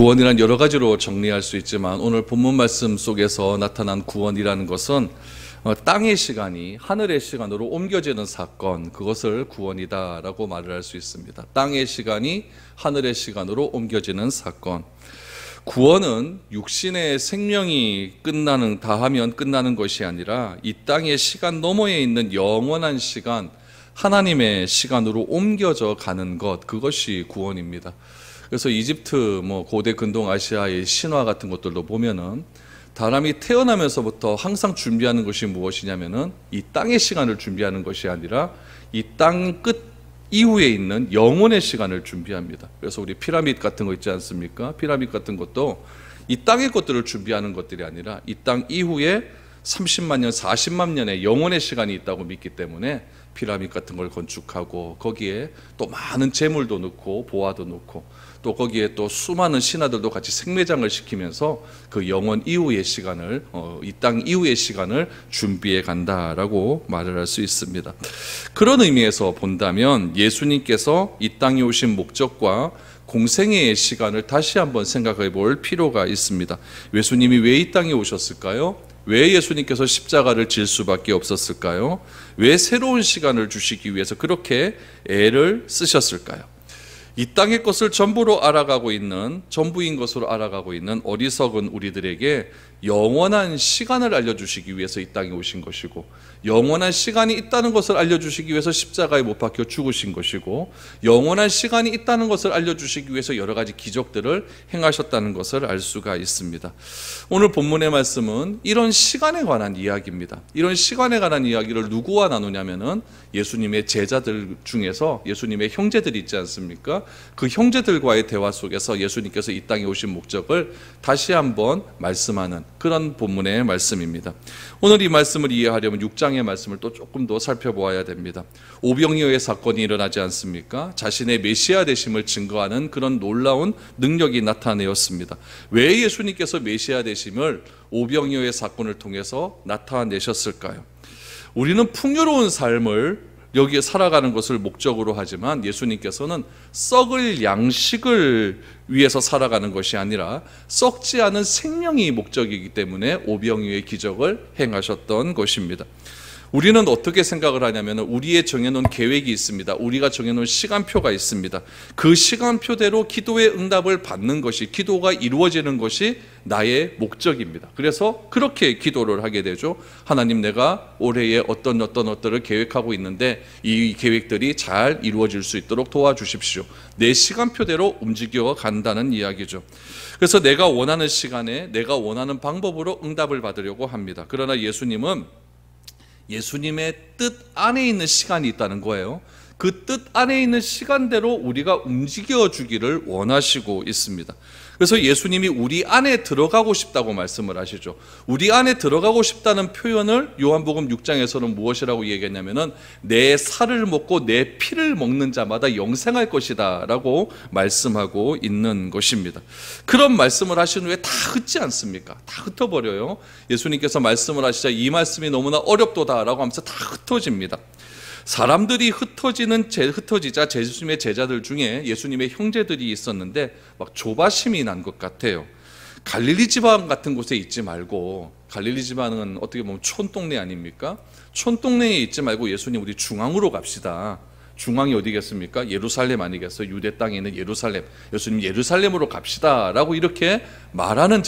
구원이란 여러 가지로 정리할 수 있지만 오늘 본문 말씀 속에서 나타난 구원이라는 것은 땅의 시간이 하늘의 시간으로 옮겨지는 사건, 그것을 구원이다라고 말을 할 수 있습니다. 땅의 시간이 하늘의 시간으로 옮겨지는 사건. 구원은 육신의 생명이 다하면 끝나는 것이 아니라 이 땅의 시간 너머에 있는 영원한 시간, 하나님의 시간으로 옮겨져 가는 것, 그것이 구원입니다. 그래서 이집트, 고대 근동 아시아의 신화 같은 것들도 보면은 사람이 태어나면서부터 항상 준비하는 것이 무엇이냐면은 이 땅의 시간을 준비하는 것이 아니라 이 땅 끝 이후에 있는 영혼의 시간을 준비합니다. 그래서 우리 피라미드 같은 거 있지 않습니까? 피라미드 같은 것도 이 땅의 것들을 준비하는 것들이 아니라 이 땅 이후에 30만 년, 40만 년의 영혼의 시간이 있다고 믿기 때문에 피라미드 같은 걸 건축하고 거기에 또 많은 재물도 넣고 보화도 넣고 또 거기에 또 수많은 신하들도 같이 생매장을 시키면서 그 영원 이후의 시간을 이 땅 이후의 시간을 준비해 간다라고 말을 할 수 있습니다. 그런 의미에서 본다면 예수님께서 이 땅에 오신 목적과 공생애의 시간을 다시 한번 생각해 볼 필요가 있습니다. 예수님이 왜 이 땅에 오셨을까요? 왜 예수님께서 십자가를 질 수밖에 없었을까요? 왜 새로운 시간을 주시기 위해서 그렇게 애를 쓰셨을까요? 이 땅의 것을 전부인 것으로 알아가고 있는 어리석은 우리들에게 영원한 시간을 알려주시기 위해서 이 땅에 오신 것이고, 영원한 시간이 있다는 것을 알려주시기 위해서 십자가에 못 박혀 죽으신 것이고, 영원한 시간이 있다는 것을 알려주시기 위해서 여러 가지 기적들을 행하셨다는 것을 알 수가 있습니다. 오늘 본문의 말씀은 이런 시간에 관한 이야기입니다. 이런 시간에 관한 이야기를 누구와 나누냐면은 예수님의 제자들 중에서 예수님의 형제들이 있지 않습니까? 그 형제들과의 대화 속에서 예수님께서 이 땅에 오신 목적을 다시 한번 말씀하는 그런 본문의 말씀입니다. 오늘 이 말씀을 이해하려면 6장의 말씀을 또 조금 더 살펴보아야 됩니다. 오병이어의 사건이 일어나지 않습니까? 자신의 메시아 되심을 증거하는 그런 놀라운 능력이 나타내었습니다. 왜 예수님께서 메시아 되심을 오병이어의 사건을 통해서 나타내셨을까요? 우리는 풍요로운 삶을 여기에 살아가는 것을 목적으로 하지만 예수님께서는 썩을 양식을 위해서 살아가는 것이 아니라 썩지 않은 생명이 목적이기 때문에 오병이어의 기적을 행하셨던 것입니다. 우리는 어떻게 생각을 하냐면 우리의 정해놓은 계획이 있습니다. 우리가 정해놓은 시간표가 있습니다. 그 시간표대로 기도의 응답을 받는 것이, 기도가 이루어지는 것이 나의 목적입니다. 그래서 그렇게 기도를 하게 되죠. 하나님, 내가 올해에 어떤 것들을 계획하고 있는데 이 계획들이 잘 이루어질 수 있도록 도와주십시오. 내 시간표대로 움직여 간다는 이야기죠. 그래서 내가 원하는 시간에 내가 원하는 방법으로 응답을 받으려고 합니다. 그러나 예수님의 뜻 안에 있는 시간이 있다는 거예요. 그 뜻 안에 있는 시간대로 우리가 움직여 주기를 원하시고 있습니다. 그래서 예수님이 우리 안에 들어가고 싶다고 말씀을 하시죠. 우리 안에 들어가고 싶다는 표현을 요한복음 6장에서는 무엇이라고 얘기했냐면은 내 살을 먹고 내 피를 먹는 자마다 영생할 것이다 라고 말씀하고 있는 것입니다. 그런 말씀을 하신 후에 다 흩지 않습니까? 다 흩어버려요. 예수님께서 말씀을 하시자 이 말씀이 너무나 어렵도다 라고 하면서 다 흩어집니다. 사람들이 흩어지자 예수님의 제자들 중에 예수님의 형제들이 있었는데 막 조바심이 난 것 같아요. 갈릴리 지방 같은 곳에 있지 말고, 갈릴리 지방은 어떻게 보면 촌동네 아닙니까? 촌동네에 있지 말고 예수님 우리 중앙으로 갑시다. 중앙이 어디겠습니까? 예루살렘 아니겠어요? 유대 땅에 있는 예루살렘. 예수님 예루살렘으로 갑시다 라고 이렇게 말하는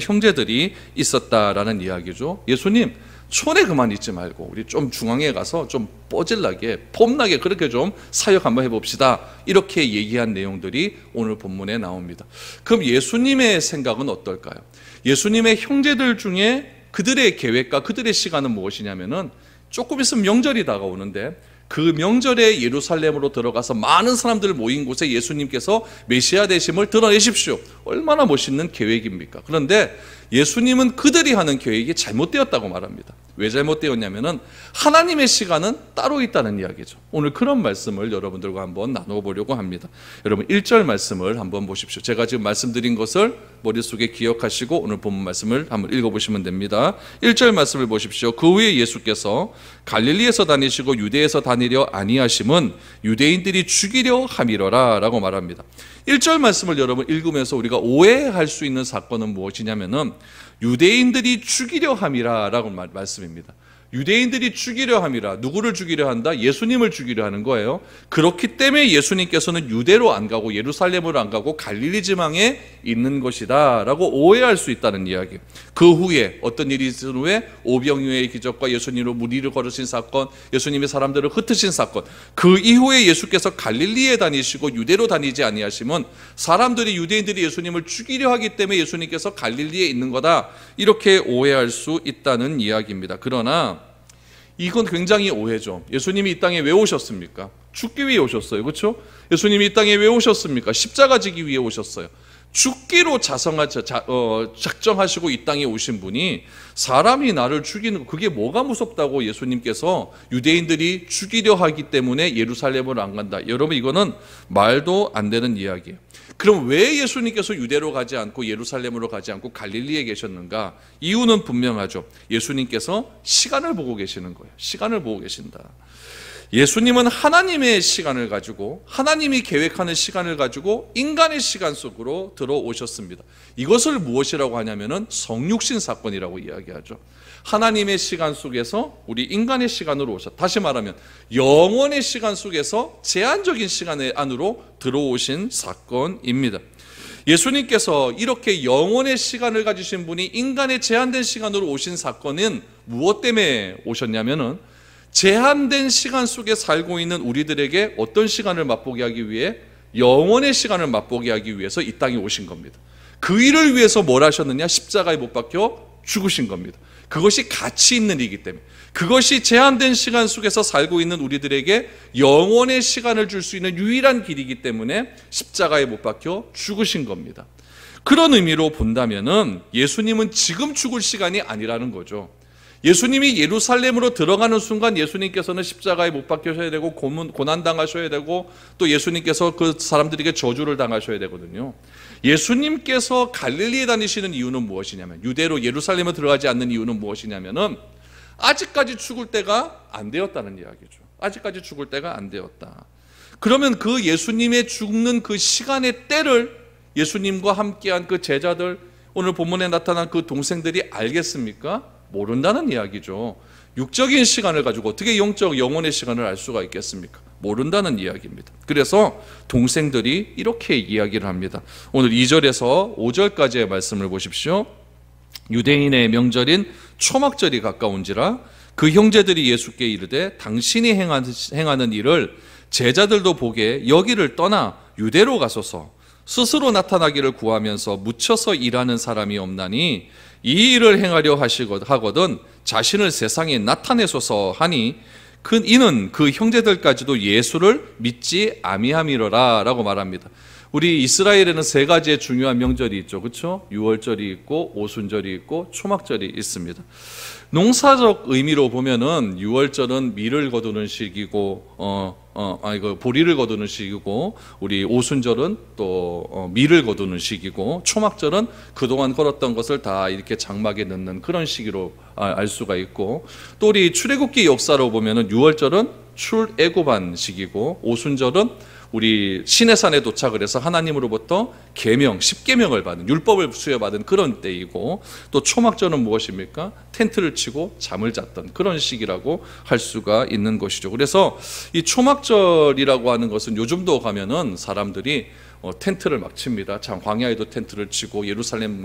형제들이 있었다라는 이야기죠. 예수님 촌에 그만 있지 말고 우리 좀 중앙에 가서 좀 뽀질나게 폼나게 그렇게 좀 사역 한번 해봅시다, 이렇게 얘기한 내용들이 오늘 본문에 나옵니다. 그럼 예수님의 생각은 어떨까요? 예수님의 형제들 중에 그들의 계획과 그들의 시간은 무엇이냐면은 조금 있으면 명절이 다가오는데 그 명절에 예루살렘으로 들어가서 많은 사람들 모인 곳에 예수님께서 메시아 되심을 드러내십시오. 얼마나 멋있는 계획입니까? 그런데 예수님은 그들이 하는 계획이 잘못되었다고 말합니다. 왜 잘못되었냐면은 하나님의 시간은 따로 있다는 이야기죠. 오늘 그런 말씀을 여러분들과 한번 나눠보려고 합니다. 여러분 1절 말씀을 한번 보십시오. 제가 지금 말씀드린 것을 머릿속에 기억하시고 오늘 본문 말씀을 한번 읽어보시면 됩니다. 1절 말씀을 보십시오. 그 후에 예수께서 갈릴리에서 다니시고 유대에서 다니려 아니하심은 유대인들이 죽이려 함이러라 라고 말합니다. 1절 말씀을 여러분 읽으면서 우리가 오해할 수 있는 사건은 무엇이냐면은 유대인들이 죽이려 함이라 라고 말씀입니다. 유대인들이 죽이려 함이라. 누구를 죽이려 한다? 예수님을 죽이려 하는 거예요. 그렇기 때문에 예수님께서는 유대로 안 가고 예루살렘으로 안 가고 갈릴리 지방에 있는 것이다 라고 오해할 수 있다는 이야기. 그 후에 어떤 일이 있은 후에 오병이어의 기적과 예수님으로 무리를 걸으신 사건, 예수님이 사람들을 흩으신 사건, 그 이후에 예수께서 갈릴리에 다니시고 유대로 다니지 아니하시면 사람들이 유대인들이 예수님을 죽이려 하기 때문에 예수님께서 갈릴리에 있는 거다, 이렇게 오해할 수 있다는 이야기입니다. 그러나 이건 굉장히 오해죠. 예수님이 이 땅에 왜 오셨습니까? 죽기 위해 오셨어요. 그렇죠? 예수님이 이 땅에 왜 오셨습니까? 십자가 지기 위해 오셨어요. 죽기로 작정하시고 이 땅에 오신 분이 사람이 나를 죽이는 거, 그게 뭐가 무섭다고 예수님께서 유대인들이 죽이려 하기 때문에 예루살렘으로 안 간다. 여러분 이거는 말도 안 되는 이야기예요. 그럼 왜 예수님께서 유대로 가지 않고 예루살렘으로 가지 않고 갈릴리에 계셨는가? 이유는 분명하죠. 예수님께서 시간을 보고 계시는 거예요. 시간을 보고 계신다. 예수님은 하나님의 시간을 가지고, 하나님이 계획하는 시간을 가지고 인간의 시간 속으로 들어오셨습니다. 이것을 무엇이라고 하냐면은 성육신 사건이라고 이야기하죠. 하나님의 시간 속에서 우리 인간의 시간으로 오셨다. 다시 말하면 영원의 시간 속에서 제한적인 시간 안으로 들어오신 사건입니다. 예수님께서 이렇게 영원의 시간을 가지신 분이 인간의 제한된 시간으로 오신 사건은 무엇 때문에 오셨냐면은 제한된 시간 속에 살고 있는 우리들에게 어떤 시간을 맛보게 하기 위해, 영원의 시간을 맛보게 하기 위해서 이 땅에 오신 겁니다. 그 일을 위해서 뭘 하셨느냐? 십자가에 못 박혀 죽으신 겁니다. 그것이 가치 있는 일이기 때문에, 그것이 제한된 시간 속에서 살고 있는 우리들에게 영원의 시간을 줄 수 있는 유일한 길이기 때문에 십자가에 못 박혀 죽으신 겁니다. 그런 의미로 본다면은 예수님은 지금 죽을 시간이 아니라는 거죠. 예수님이 예루살렘으로 들어가는 순간 예수님께서는 십자가에 못 박히셔야 되고 고난당하셔야 되고 또 예수님께서 그 사람들에게 저주를 당하셔야 되거든요. 예수님께서 갈릴리에 다니시는 이유는 무엇이냐면, 유대로 예루살렘에 들어가지 않는 이유는 무엇이냐면은 아직까지 죽을 때가 안 되었다는 이야기죠. 아직까지 죽을 때가 안 되었다. 그러면 그 예수님의 죽는 그 시간의 때를 예수님과 함께한 그 제자들, 오늘 본문에 나타난 그 동생들이 알겠습니까? 모른다는 이야기죠. 육적인 시간을 가지고 어떻게 영적 영혼의 시간을 알 수가 있겠습니까? 모른다는 이야기입니다. 그래서 동생들이 이렇게 이야기를 합니다. 오늘 2절에서 5절까지의 말씀을 보십시오. 유대인의 명절인 초막절이 가까운지라 그 형제들이 예수께 이르되 당신이 행하는 일을 제자들도 보게 여기를 떠나 유대로 가소서. 스스로 나타나기를 구하면서 묻혀서 일하는 사람이 없나니 이 일을 행하려 하거든 자신을 세상에 나타내소서 하니 이는 그 형제들까지도 예수를 믿지 아미함이로라 라고 말합니다. 우리 이스라엘에는 세 가지의 중요한 명절이 있죠. 그렇죠? 유월절이 있고 오순절이 있고 초막절이 있습니다. 농사적 의미로 보면은 유월절은 밀을 거두는 시기고 보리를 거두는 시기고, 우리 오순절은 또 밀을 거두는 시기고, 초막절은 그동안 걸었던 것을 다 이렇게 장막에 넣는 그런 시기로 알 수가 있고, 또 우리 출애굽기 역사로 보면은 유월절은 출애굽한 시기고, 오순절은 우리 시내산에 도착을 해서 하나님으로부터 계명, 10계명을 받은, 율법을 수여받은 그런 때이고, 또 초막절은 무엇입니까? 텐트를 치고 잠을 잤던 그런 시기라고 할 수가 있는 것이죠. 그래서 이 초막절이라고 하는 것은 요즘도 가면은 사람들이 텐트를 막 칩니다. 참 광야에도 텐트를 치고 예루살렘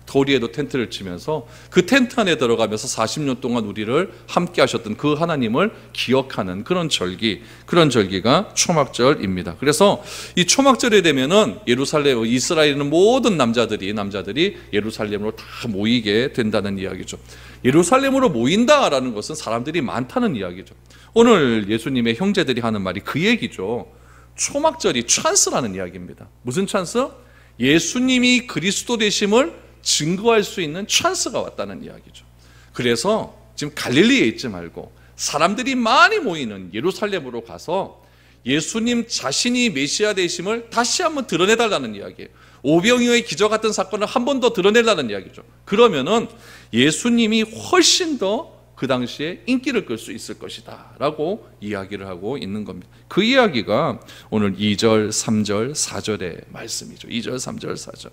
도리에도 텐트를 치면서 그 텐트 안에 들어가면서 40년 동안 우리를 함께 하셨던 그 하나님을 기억하는 그런 절기가 초막절입니다. 그래서 이 초막절이 되면은 예루살렘, 이스라엘은 모든 남자들이 예루살렘으로 다 모이게 된다는 이야기죠. 예루살렘으로 모인다라는 것은 사람들이 많다는 이야기죠. 오늘 예수님의 형제들이 하는 말이 그 얘기죠. 초막절이 찬스라는 이야기입니다. 무슨 찬스? 예수님이 그리스도 되심을 증거할 수 있는 찬스가 왔다는 이야기죠. 그래서 지금 갈릴리에 있지 말고 사람들이 많이 모이는 예루살렘으로 가서 예수님 자신이 메시아 되심을 다시 한번 드러내달라는 이야기예요. 오병이어의 기적 같은 사건을 한 번 더 드러내달라는 이야기죠. 그러면은 예수님이 훨씬 더 그 당시에 인기를 끌 수 있을 것이다 라고 이야기를 하고 있는 겁니다. 그 이야기가 오늘 2절, 3절, 4절의 말씀이죠. 2절, 3절, 4절.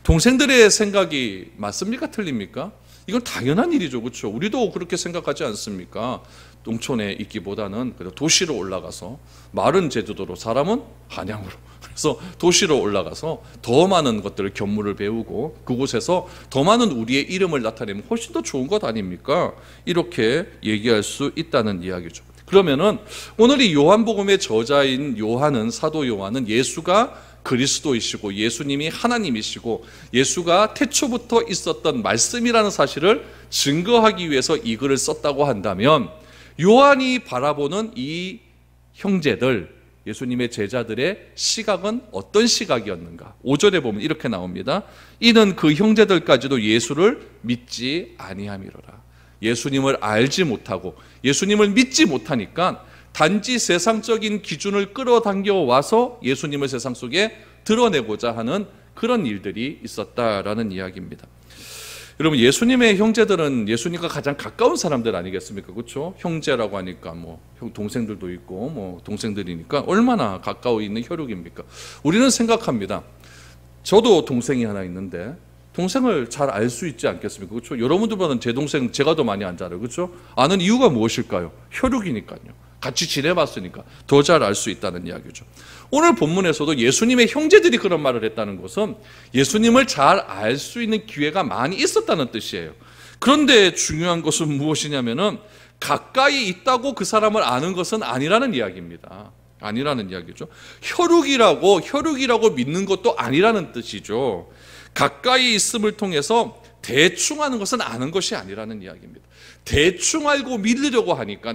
동생들의 생각이 맞습니까? 틀립니까? 이건 당연한 일이죠. 그렇죠? 우리도 그렇게 생각하지 않습니까? 농촌에 있기보다는 도시로 올라가서, 말은 제주도로, 사람은 한양으로, 그래서 도시로 올라가서 더 많은 것들을 견물을 배우고 그곳에서 더 많은 우리의 이름을 나타내면 훨씬 더 좋은 것 아닙니까? 이렇게 얘기할 수 있다는 이야기죠. 그러면은 오늘 이 요한복음의 저자인 요한은, 사도 요한은 예수가 그리스도이시고 예수님이 하나님이시고 예수가 태초부터 있었던 말씀이라는 사실을 증거하기 위해서 이 글을 썼다고 한다면, 요한이 바라보는 이 형제들, 예수님의 제자들의 시각은 어떤 시각이었는가? 5절에 보면 이렇게 나옵니다. 이는 그 형제들까지도 예수를 믿지 아니함이로라. 예수님을 알지 못하고 예수님을 믿지 못하니까 단지 세상적인 기준을 끌어당겨 와서 예수님을 세상 속에 드러내고자 하는 그런 일들이 있었다라는 이야기입니다. 여러분, 예수님의 형제들은 예수님과 가장 가까운 사람들 아니겠습니까? 그렇죠? 형제라고 하니까 뭐 동생들도 있고 뭐 동생들이니까 얼마나 가까이 있는 혈육입니까? 우리는 생각합니다. 저도 동생이 하나 있는데 동생을 잘 알 수 있지 않겠습니까? 그렇죠? 여러분들보다는 제 동생 제가 더 많이 안 알아요. 그렇죠? 아는 이유가 무엇일까요? 혈육이니까요. 같이 지내봤으니까 더 잘 알 수 있다는 이야기죠. 오늘 본문에서도 예수님의 형제들이 그런 말을 했다는 것은 예수님을 잘 알 수 있는 기회가 많이 있었다는 뜻이에요. 그런데 중요한 것은 무엇이냐면은 가까이 있다고 그 사람을 아는 것은 아니라는 이야기입니다. 아니라는 이야기죠. 혈육이라고 믿는 것도 아니라는 뜻이죠. 가까이 있음을 통해서 대충 하는 것은 아는 것이 아니라는 이야기입니다. 대충 알고 믿으려고 하니까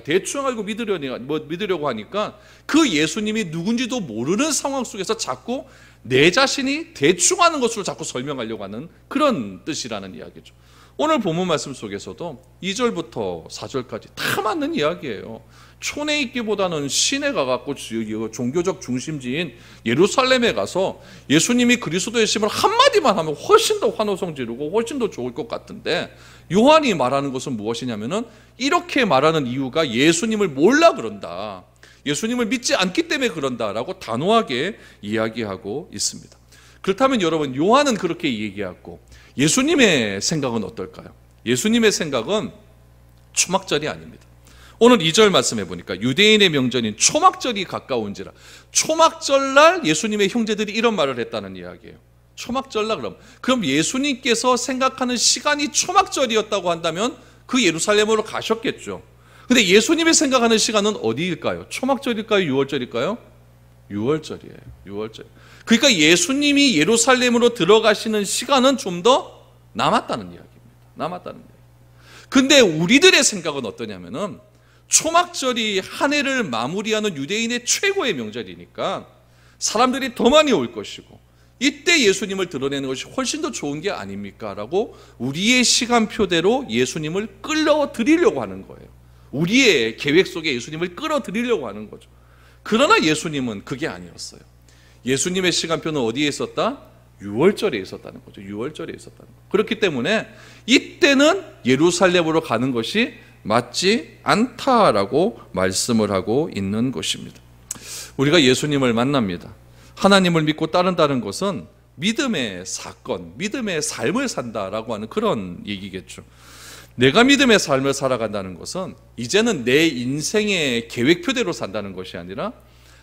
그 예수님이 누군지도 모르는 상황 속에서 자꾸 내 자신이 대충 하는 것으로 자꾸 설명하려고 하는 그런 뜻이라는 이야기죠. 오늘 본문 말씀 속에서도 2절부터 4절까지 다 맞는 이야기예요. 촌에 있기보다는 시내 가갖고 종교적 중심지인 예루살렘에 가서 예수님이 그리스도의 심을 한마디만 하면 훨씬 더 환호성 지르고 훨씬 더 좋을 것 같은데, 요한이 말하는 것은 무엇이냐면은 이렇게 말하는 이유가 예수님을 몰라 그런다, 예수님을 믿지 않기 때문에 그런다라고 단호하게 이야기하고 있습니다. 그렇다면 여러분, 요한은 그렇게 얘기하고 예수님의 생각은 어떨까요? 예수님의 생각은 초막절이 아닙니다. 오늘 2절 말씀해 보니까 유대인의 명절인 초막절이 가까운지라, 초막절날 예수님의 형제들이 이런 말을 했다는 이야기예요. 초막절날, 그럼 예수님께서 생각하는 시간이 초막절이었다고 한다면 그 예루살렘으로 가셨겠죠. 근데 예수님이 생각하는 시간은 어디일까요? 초막절일까요? 유월절일까요? 유월절이에요. 유월절. 그러니까 예수님이 예루살렘으로 들어가시는 시간은 좀 더 남았다는 이야기입니다. 남았다는 이야기. 근데 우리들의 생각은 어떠냐면은 초막절이 한 해를 마무리하는 유대인의 최고의 명절이니까 사람들이 더 많이 올 것이고 이때 예수님을 드러내는 것이 훨씬 더 좋은 게 아닙니까? 라고 우리의 시간표대로 예수님을 끌어들이려고 하는 거예요. 우리의 계획 속에 예수님을 끌어들이려고 하는 거죠. 그러나 예수님은 그게 아니었어요. 예수님의 시간표는 어디에 있었다? 유월절에 있었다는 거죠. 유월절에 있었다는 거죠. 그렇기 때문에 이때는 예루살렘으로 가는 것이 맞지 않다라고 말씀을 하고 있는 것입니다. 우리가 예수님을 만납니다. 하나님을 믿고 따른다는 것은 믿음의 사건, 믿음의 삶을 산다라고 하는 그런 얘기겠죠. 내가 믿음의 삶을 살아간다는 것은 이제는 내 인생의 계획표대로 산다는 것이 아니라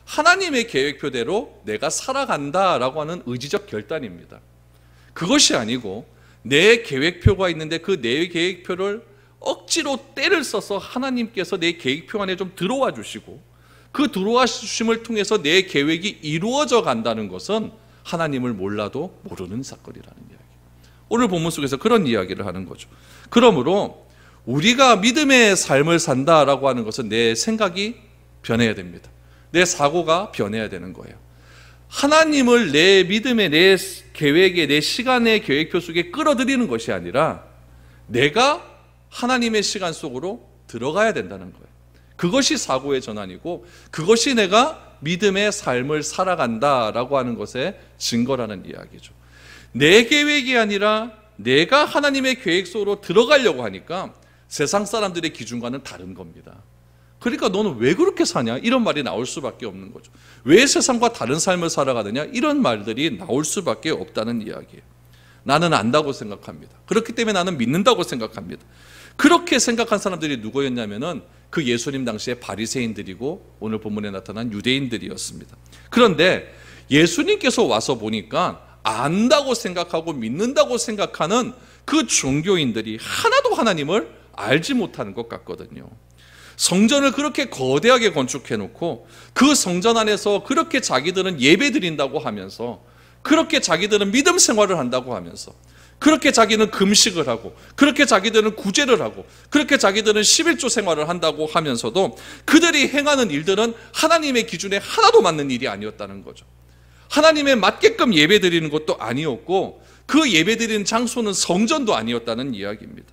하나님의 계획표대로 내가 살아간다라고 하는 의지적 결단입니다. 그것이 아니고 내 계획표가 있는데 그 내 계획표를 억지로 때를 써서 하나님께서 내 계획표 안에 좀 들어와 주시고 그 들어와 주심을 통해서 내 계획이 이루어져 간다는 것은 하나님을 몰라도 모르는 사건이라는 이야기. 오늘 본문 속에서 그런 이야기를 하는 거죠. 그러므로 우리가 믿음의 삶을 산다라고 하는 것은 내 생각이 변해야 됩니다. 내 사고가 변해야 되는 거예요. 하나님을 내 믿음의, 내 계획의, 내 시간의 계획표 속에 끌어들이는 것이 아니라 내가 하나님의 시간 속으로 들어가야 된다는 거예요. 그것이 사고의 전환이고 그것이 내가 믿음의 삶을 살아간다라고 하는 것의 증거라는 이야기죠. 내 계획이 아니라 내가 하나님의 계획 속으로 들어가려고 하니까 세상 사람들의 기준과는 다른 겁니다. 그러니까 너는 왜 그렇게 사냐? 이런 말이 나올 수밖에 없는 거죠. 왜 세상과 다른 삶을 살아가느냐? 이런 말들이 나올 수밖에 없다는 이야기예요. 나는 안다고 생각합니다. 그렇기 때문에 나는 믿는다고 생각합니다. 그렇게 생각한 사람들이 누구였냐면은 그 예수님 당시의 바리새인들이고 오늘 본문에 나타난 유대인들이었습니다. 그런데 예수님께서 와서 보니까 안다고 생각하고 믿는다고 생각하는 그 종교인들이 하나도 하나님을 알지 못하는 것 같거든요. 성전을 그렇게 거대하게 건축해놓고 그 성전 안에서 그렇게 자기들은 예배 드린다고 하면서, 그렇게 자기들은 믿음 생활을 한다고 하면서, 그렇게 자기는 금식을 하고, 그렇게 자기들은 구제를 하고, 그렇게 자기들은 11조 생활을 한다고 하면서도 그들이 행하는 일들은 하나님의 기준에 하나도 맞는 일이 아니었다는 거죠. 하나님에 맞게끔 예배 드리는 것도 아니었고 그 예배 드리는 장소는 성전도 아니었다는 이야기입니다.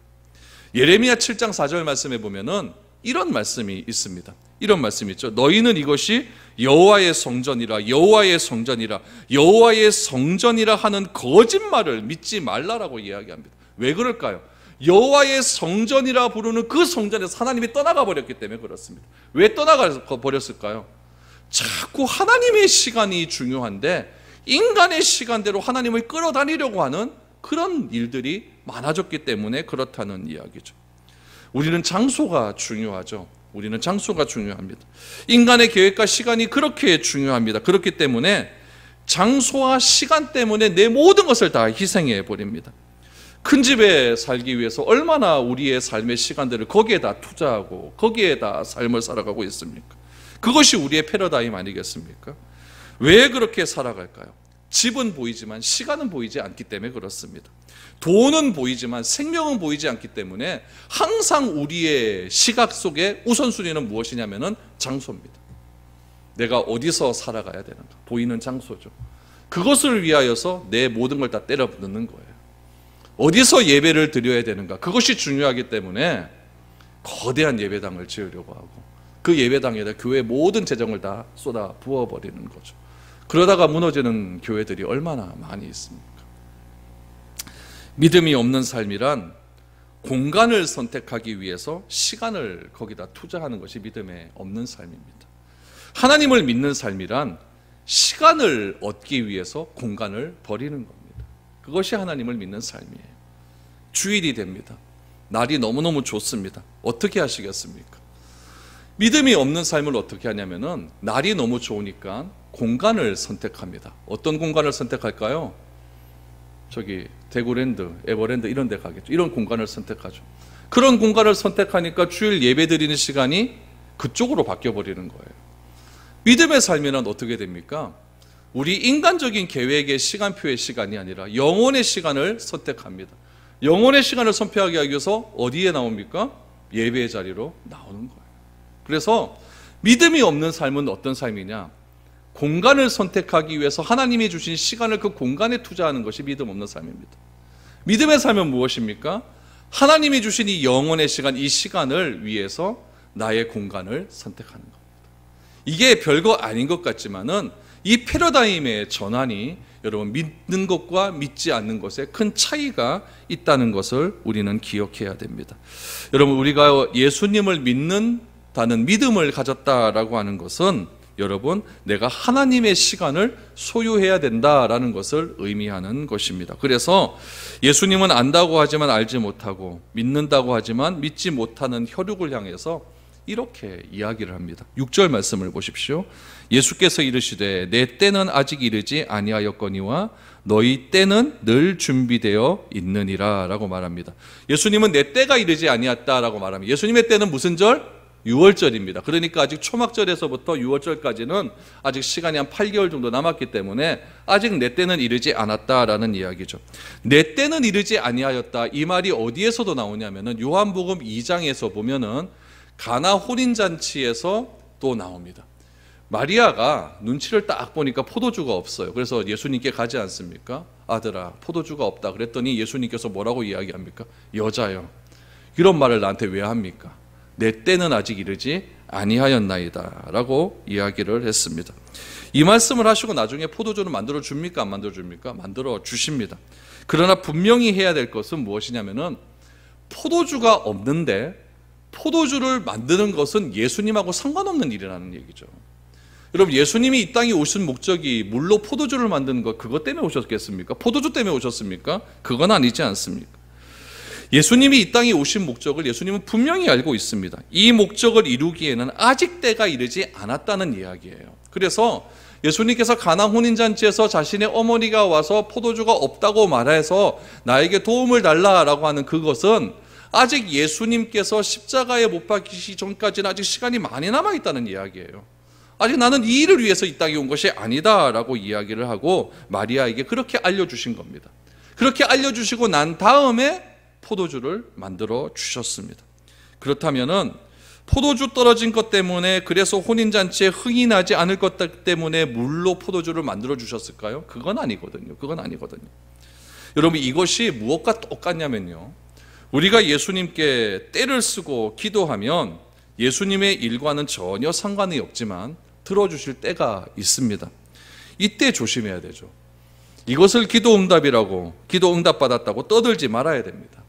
예레미야 7장 4절 말씀에 보면은 이런 말씀이 있습니다. 이런 말씀이 있죠. 너희는 이것이 여호와의 성전이라, 여호와의 성전이라, 여호와의 성전이라 하는 거짓말을 믿지 말라라고 이야기합니다. 왜 그럴까요? 여호와의 성전이라 부르는 그 성전에서 하나님이 떠나가 버렸기 때문에 그렇습니다. 왜 떠나가 버렸을까요? 자꾸 하나님의 시간이 중요한데 인간의 시간대로 하나님을 끌어다니려고 하는 그런 일들이 많아졌기 때문에 그렇다는 이야기죠. 우리는 장소가 중요하죠. 우리는 장소가 중요합니다. 인간의 계획과 시간이 그렇게 중요합니다. 그렇기 때문에 장소와 시간 때문에 내 모든 것을 다 희생해 버립니다. 큰 집에 살기 위해서 얼마나 우리의 삶의 시간들을 거기에다 투자하고 거기에다 삶을 살아가고 있습니까? 그것이 우리의 패러다임 아니겠습니까? 왜 그렇게 살아갈까요? 집은 보이지만 시간은 보이지 않기 때문에 그렇습니다. 돈은 보이지만 생명은 보이지 않기 때문에 항상 우리의 시각 속에 우선순위는 무엇이냐면은 장소입니다. 내가 어디서 살아가야 되는가? 보이는 장소죠. 그것을 위하여서 내 모든 걸 다 때려 넣는 거예요. 어디서 예배를 드려야 되는가? 그것이 중요하기 때문에 거대한 예배당을 지으려고 하고 그 예배당에다 교회 모든 재정을 다 쏟아 부어버리는 거죠. 그러다가 무너지는 교회들이 얼마나 많이 있습니까? 믿음이 없는 삶이란 공간을 선택하기 위해서 시간을 거기다 투자하는 것이 믿음에 없는 삶입니다. 하나님을 믿는 삶이란 시간을 얻기 위해서 공간을 버리는 겁니다. 그것이 하나님을 믿는 삶이에요. 주일이 됩니다. 날이 너무너무 좋습니다. 어떻게 하시겠습니까? 믿음이 없는 삶을 어떻게 하냐면은 날이 너무 좋으니까 공간을 선택합니다. 어떤 공간을 선택할까요? 저기 대구랜드, 에버랜드 이런 데 가겠죠. 이런 공간을 선택하죠. 그런 공간을 선택하니까 주일 예배 드리는 시간이 그쪽으로 바뀌어 버리는 거예요. 믿음의 삶에는 어떻게 됩니까? 우리 인간적인 계획의 시간표의 시간이 아니라 영혼의 시간을 선택합니다. 영혼의 시간을 선택하기 위해서 어디에 나옵니까? 예배의 자리로 나오는 거예요. 그래서 믿음이 없는 삶은 어떤 삶이냐? 공간을 선택하기 위해서 하나님이 주신 시간을 그 공간에 투자하는 것이 믿음 없는 삶입니다. 믿음의 삶은 무엇입니까? 하나님이 주신 이 영혼의 시간, 이 시간을 위해서 나의 공간을 선택하는 겁니다. 이게 별거 아닌 것 같지만은 이 패러다임의 전환이 여러분 믿는 것과 믿지 않는 것에 큰 차이가 있다는 것을 우리는 기억해야 됩니다. 여러분 우리가 예수님을 믿는다는 믿음을 가졌다라고 하는 것은 여러분 내가 하나님의 시간을 소유해야 된다라는 것을 의미하는 것입니다. 그래서 예수님은 안다고 하지만 알지 못하고 믿는다고 하지만 믿지 못하는 혈육을 향해서 이렇게 이야기를 합니다. 6절 말씀을 보십시오. 예수께서 이르시되 내 때는 아직 이르지 아니하였거니와 너희 때는 늘 준비되어 있느니라 라고 말합니다. 예수님은 내 때가 이르지 아니했다라고 말합니다. 예수님의 때는 무슨 절? 6월절입니다. 그러니까 아직 초막절에서부터 6월절까지는 아직 시간이 한 8개월 정도 남았기 때문에 아직 내 때는 이르지 않았다라는 이야기죠. 내 때는 이르지 아니하였다. 이 말이 어디에서도 나오냐면은 요한복음 2장에서 보면은 가나 혼인잔치에서 또 나옵니다. 마리아가 눈치를 딱 보니까 포도주가 없어요. 그래서 예수님께 가지 않습니까? 아들아 포도주가 없다 그랬더니 예수님께서 뭐라고 이야기합니까? 여자여 이런 말을 나한테 왜 합니까? 내 때는 아직 이르지 아니하였나이다 라고 이야기를 했습니다. 이 말씀을 하시고 나중에 포도주를 만들어 줍니까? 안 만들어 줍니까? 만들어 주십니다. 그러나 분명히 해야 될 것은 무엇이냐면은 포도주가 없는데 포도주를 만드는 것은 예수님하고 상관없는 일이라는 얘기죠. 여러분, 예수님이 이 땅에 오신 목적이 물로 포도주를 만드는 것, 그것 때문에 오셨겠습니까? 포도주 때문에 오셨습니까? 그건 아니지 않습니까? 예수님이 이 땅에 오신 목적을 예수님은 분명히 알고 있습니다. 이 목적을 이루기에는 아직 때가 이르지 않았다는 이야기예요. 그래서 예수님께서 가나 혼인잔치에서 자신의 어머니가 와서 포도주가 없다고 말해서 나에게 도움을 달라라고 하는 그것은 아직 예수님께서 십자가에 못 박히시기 전까지는 아직 시간이 많이 남아있다는 이야기예요. 아직 나는 이 일을 위해서 이 땅에 온 것이 아니다라고 이야기를 하고 마리아에게 그렇게 알려주신 겁니다. 그렇게 알려주시고 난 다음에 포도주를 만들어 주셨습니다. 그렇다면은 포도주 떨어진 것 때문에, 그래서 혼인잔치에 흥이 나지 않을 것 때문에 물로 포도주를 만들어 주셨을까요? 그건 아니거든요. 그건 아니거든요. 여러분, 이것이 무엇과 똑같냐면요, 우리가 예수님께 때를 쓰고 기도하면 예수님의 일과는 전혀 상관이 없지만 들어주실 때가 있습니다. 이때 조심해야 되죠. 이것을 기도 응답이라고, 기도 응답 받았다고 떠들지 말아야 됩니다.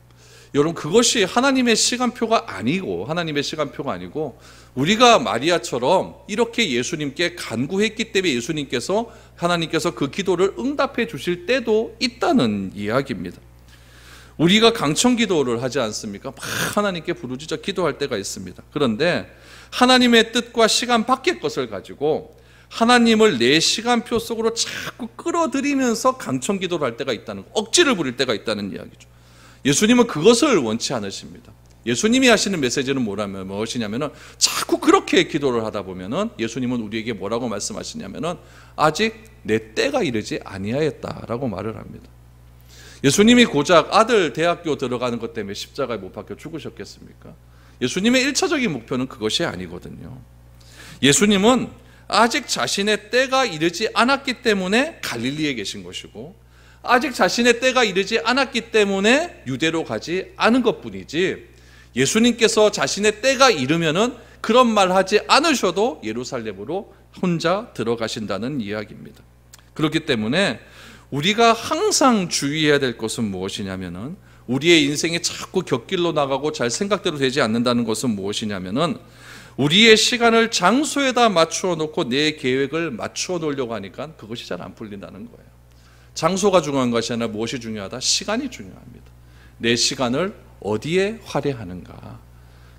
여러분, 그것이 하나님의 시간표가 아니고 우리가 마리아처럼 이렇게 예수님께 간구했기 때문에 하나님께서 그 기도를 응답해 주실 때도 있다는 이야기입니다. 우리가 강청 기도를 하지 않습니까? 막 하나님께 부르짖어 기도할 때가 있습니다. 그런데 하나님의 뜻과 시간 밖의 것을 가지고 하나님을 내 시간표 속으로 자꾸 끌어들이면서 강청 기도를 할 때가 있다는, 억지를 부릴 때가 있다는 이야기죠. 예수님은 그것을 원치 않으십니다. 예수님이 하시는 메시지는 무엇이냐면은 자꾸 그렇게 기도를 하다 보면은 예수님은 우리에게 뭐라고 말씀하시냐면은 아직 내 때가 이르지 아니하였다라고 말을 합니다. 예수님이 고작 아들 대학교 들어가는 것 때문에 십자가에 못 박혀 죽으셨겠습니까? 예수님의 1차적인 목표는 그것이 아니거든요. 예수님은 아직 자신의 때가 이르지 않았기 때문에 갈릴리에 계신 것이고, 아직 자신의 때가 이르지 않았기 때문에 유대로 가지 않은 것뿐이지, 예수님께서 자신의 때가 이르면은 그런 말 하지 않으셔도 예루살렘으로 혼자 들어가신다는 이야기입니다. 그렇기 때문에 우리가 항상 주의해야 될 것은 무엇이냐면은, 우리의 인생이 자꾸 곁길로 나가고 잘 생각대로 되지 않는다는 것은 무엇이냐면은, 우리의 시간을 장소에다 맞추어 놓고 내 계획을 맞추어 놓으려고 하니까 그것이 잘 안 풀린다는 거예요. 장소가 중요한 것이 아니라 무엇이 중요하다? 시간이 중요합니다. 내 시간을 어디에 할애하는가,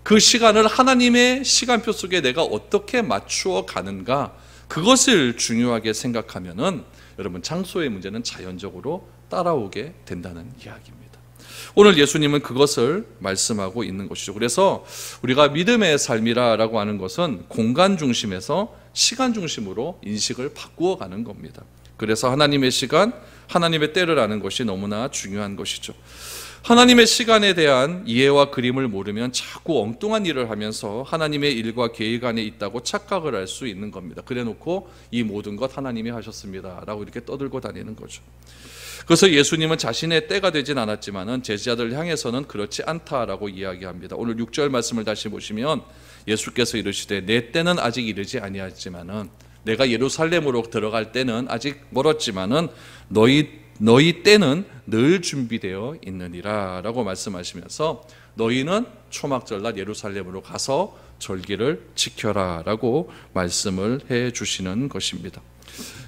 그 시간을 하나님의 시간표 속에 내가 어떻게 맞추어 가는가, 그것을 중요하게 생각하면은 여러분, 장소의 문제는 자연적으로 따라오게 된다는 이야기입니다. 오늘 예수님은 그것을 말씀하고 있는 것이죠. 그래서 우리가 믿음의 삶이라고 하는 것은 공간 중심에서 시간 중심으로 인식을 바꾸어 가는 겁니다. 그래서 하나님의 시간, 하나님의 때를 아는 것이 너무나 중요한 것이죠. 하나님의 시간에 대한 이해와 그림을 모르면 자꾸 엉뚱한 일을 하면서 하나님의 일과 계획 안에 있다고 착각을 할 수 있는 겁니다. 그래놓고 이 모든 것 하나님이 하셨습니다 라고 이렇게 떠들고 다니는 거죠. 그래서 예수님은 자신의 때가 되진 않았지만은 제자들 향해서는 그렇지 않다라고 이야기합니다. 오늘 6절 말씀을 다시 보시면 예수께서 이르시되 내 때는 아직 이르지 아니하지만은, 내가 예루살렘으로 들어갈 때는 아직 멀었지만은 너희 때는 늘 준비되어 있느니라 라고 말씀하시면서 너희는 초막절날 예루살렘으로 가서 절기를 지켜라 라고 말씀을 해 주시는 것입니다.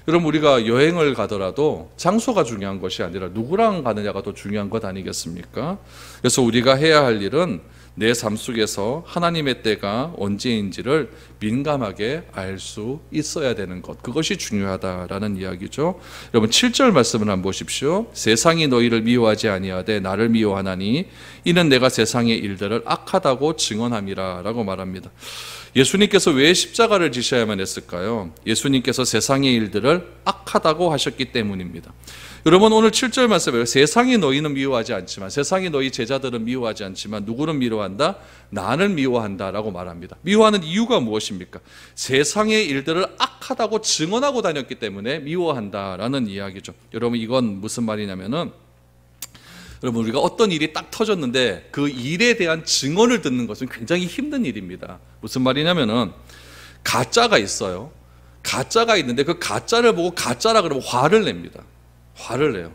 여러분, 우리가 여행을 가더라도 장소가 중요한 것이 아니라 누구랑 가느냐가 더 중요한 것 아니겠습니까? 그래서 우리가 해야 할 일은 내 삶 속에서 하나님의 때가 언제인지를 민감하게 알 수 있어야 되는 것, 그것이 중요하다라는 이야기죠. 여러분, 7절 말씀을 한번 보십시오. 세상이 너희를 미워하지 아니하되 나를 미워하나니 이는 내가 세상의 일들을 악하다고 증언함이라 라고 말합니다. 예수님께서 왜 십자가를 지셔야만 했을까요? 예수님께서 세상의 일들을 악하다고 하셨기 때문입니다. 여러분, 오늘 7절 말씀에 세상이 너희는 미워하지 않지만, 세상이 너희 제자들은 미워하지 않지만 누구는 미워한다? 나는 미워한다 라고 말합니다. 미워하는 이유가 무엇입니까? 세상의 일들을 악하다고 증언하고 다녔기 때문에 미워한다라는 이야기죠. 여러분, 이건 무슨 말이냐면은 여러분, 우리가 어떤 일이 딱 터졌는데 그 일에 대한 증언을 듣는 것은 굉장히 힘든 일입니다. 무슨 말이냐면은 가짜가 있어요. 가짜가 있는데 그 가짜를 보고 가짜라 그러면 화를 냅니다. 화를 내요.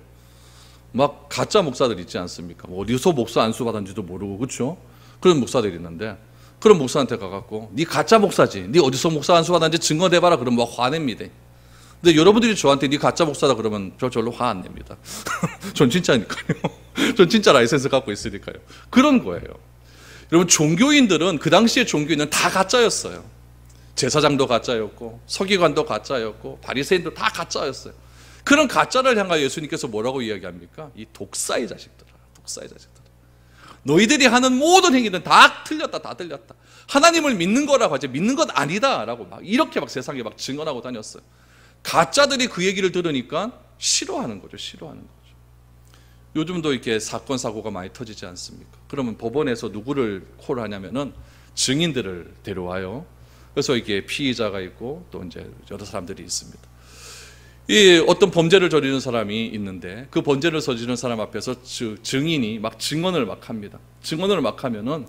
막 가짜 목사들 있지 않습니까? 어디서 목사 안수 받았는지도 모르고, 그렇죠? 그런 목사들이 있는데 그런 목사한테 가갖고 네 가짜 목사지, 네 어디서 목사 안수 받았는지 증거대봐라 그러면 막 화냅니다. 근데 여러분들이 저한테 네 가짜 목사다 그러면 저 절로 화 안 냅니다. 전 진짜니까요. 전 진짜 라이센스 갖고 있으니까요. 그런 거예요. 여러분, 종교인들은, 그 당시에 종교인은 다 가짜였어요. 제사장도 가짜였고 서기관도 가짜였고 바리새인도 다 가짜였어요. 그런 가짜를 향하여 예수님께서 뭐라고 이야기합니까? 이 독사의 자식들아, 독사의 자식들아, 너희들이 하는 모든 행위는 다 틀렸다, 다 틀렸다. 하나님을 믿는 거라고 하지 믿는 것 아니다 라고 막 이렇게 막 세상에 막 증언하고 다녔어요. 가짜들이 그 얘기를 들으니까 싫어하는 거죠. 싫어하는 거죠. 요즘도 이렇게 사건 사고가 많이 터지지 않습니까? 그러면 법원에서 누구를 콜하냐면은 증인들을 데려와요. 그래서 이게 피의자가 있고 또 이제 여러 사람들이 있습니다. 이 어떤 범죄를 저지른 사람이 있는데 그 범죄를 저지른 사람 앞에서 증인이 막 증언을 막 합니다. 증언을 막 하면은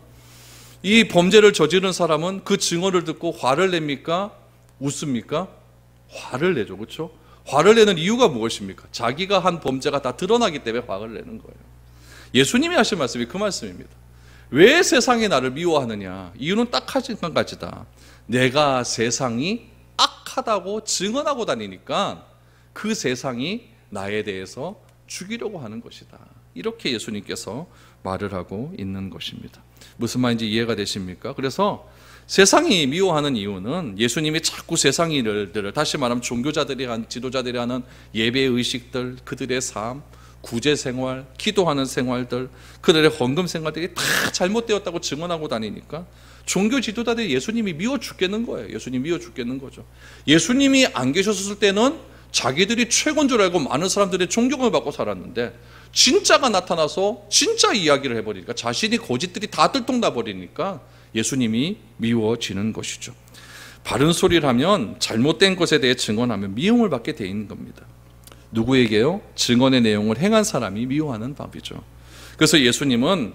이 범죄를 저지른 사람은 그 증언을 듣고 화를 냅니까? 웃습니까? 화를 내죠. 그렇죠? 화를 내는 이유가 무엇입니까? 자기가 한 범죄가 다 드러나기 때문에 화를 내는 거예요. 예수님이 하신 말씀이 그 말씀입니다. 왜 세상이 나를 미워하느냐? 이유는 딱 한 가지다. 내가 세상이 악하다고 증언하고 다니니까 그 세상이 나에 대해서 죽이려고 하는 것이다. 이렇게 예수님께서 말을 하고 있는 것입니다. 무슨 말인지 이해가 되십니까? 그래서 세상이 미워하는 이유는 예수님이 자꾸 세상 일들을, 다시 말하면 종교자들이 한, 지도자들이 하는 예배 의식들, 그들의 삶, 구제 생활, 기도하는 생활들, 그들의 헌금 생활들이 다 잘못되었다고 증언하고 다니니까 종교 지도자들이 예수님이 미워 죽겠는 거예요. 예수님이 미워 죽겠는 거죠. 예수님이 안 계셨을 때는 자기들이 최고인 줄 알고 많은 사람들의 존경을 받고 살았는데 진짜가 나타나서 진짜 이야기를 해버리니까, 자신이 거짓들이 다 들통나 버리니까 예수님이 미워지는 것이죠. 바른 소리를 하면, 잘못된 것에 대해 증언하면 미움을 받게 돼 있는 겁니다. 누구에게요? 증언의 내용을 행한 사람이 미워하는 법이죠. 그래서 예수님은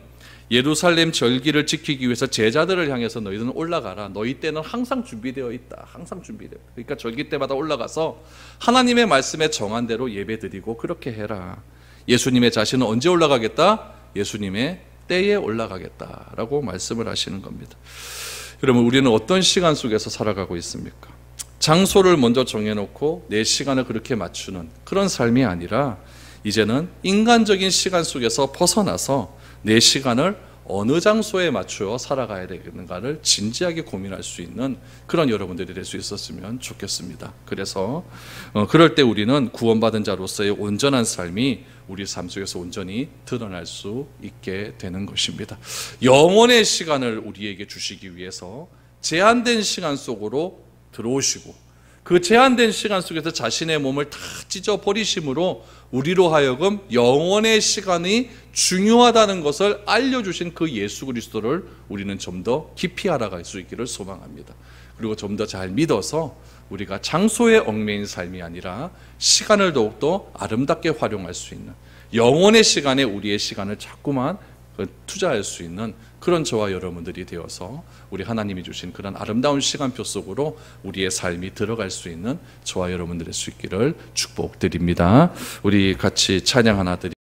예루살렘 절기를 지키기 위해서 제자들을 향해서 너희들은 올라가라. 너희 때는 항상 준비되어 있다. 항상 준비되어 있다. 그러니까 절기 때마다 올라가서 하나님의 말씀에 정한 대로 예배드리고 그렇게 해라. 예수님의 자신은 언제 올라가겠다? 예수님의 때에 올라가겠다라고 말씀을 하시는 겁니다. 여러분, 우리는 어떤 시간 속에서 살아가고 있습니까? 장소를 먼저 정해놓고 내 시간을 그렇게 맞추는 그런 삶이 아니라 이제는 인간적인 시간 속에서 벗어나서 내 시간을 어느 장소에 맞추어 살아가야 되는가를 진지하게 고민할 수 있는 그런 여러분들이 될 수 있었으면 좋겠습니다. 그래서 그럴 때 우리는 구원받은 자로서의 온전한 삶이 우리 삶 속에서 온전히 드러날 수 있게 되는 것입니다. 영원의 시간을 우리에게 주시기 위해서 제한된 시간 속으로 들어오시고 그 제한된 시간 속에서 자신의 몸을 다 찢어버리심으로 우리로 하여금 영원의 시간이 중요하다는 것을 알려주신 그 예수 그리스도를 우리는 좀 더 깊이 알아갈 수 있기를 소망합니다. 그리고 좀 더 잘 믿어서 우리가 장소에 얽매인 삶이 아니라 시간을 더욱더 아름답게 활용할 수 있는, 영원의 시간에 우리의 시간을 자꾸만 투자할 수 있는 그런 저와 여러분들이 되어서 우리 하나님이 주신 그런 아름다운 시간표 속으로 우리의 삶이 들어갈 수 있는 저와 여러분들의 수 있기를 축복드립니다. 우리 같이 찬양 하나 드리겠습니다.